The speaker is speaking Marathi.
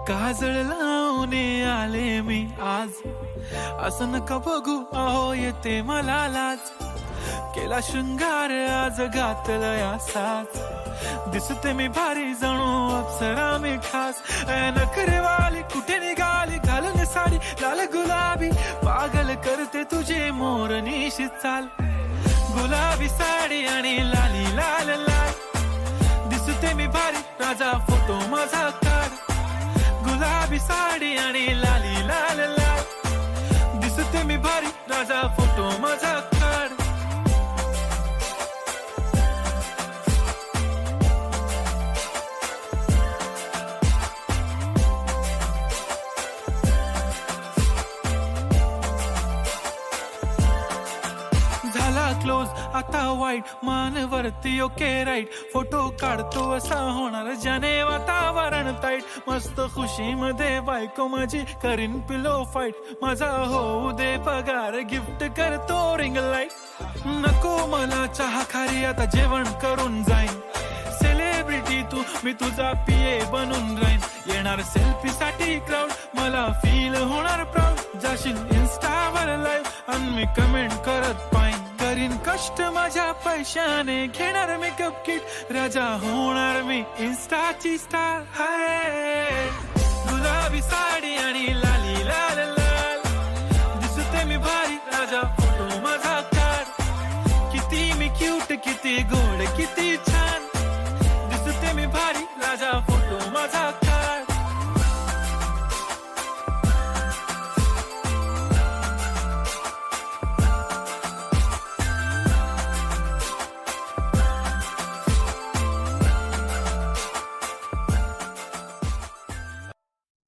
काजळ लावून आले मी आज, असं नका बघू अहो येते मला लाज. केला शृंगार आज घातलं या साज, दिसते मी भारी जणू अप्सरा मी खास. नखरेवाली कुठे निघाली घालून साडी लाल गुलाबी, पागल करते तुझे मोरनीशी चाल. गुलाबी साडी आणि लाली लाल लाल, दिसते मी भारी राजा फोटो माझा काढ. गुलाबी साडी आणि लाली लाल लाल, दिसते मी भारी राजा फोटो माझा काढ. झाला क्लोज आता वाईट, मानवरती ओके राईट. फोटो काढतो असा होणार ज्याने वातावरण ताईट. मस्त खुशी मध्ये बायको माझी करीन पिलो फाईट. माझा होऊ दे पगार गिफ्ट करतो रिंग लाईट. नको मला चहा खारी आता जेवण करून जाईन. सेलिब्रिटी तू मी तुझा पिये बनून राहीन. येणार सेल्फी साठी क्राऊड मला फील होणार प्राऊड. जाशील इन्स्टावर लाईव्ह आणि मी कमेंट करत पाईन. करीन कष्ट माझ्या पैशाने घेणार मेकअप किट. राजा होणार मी इन्स्टाची स्टार. हाय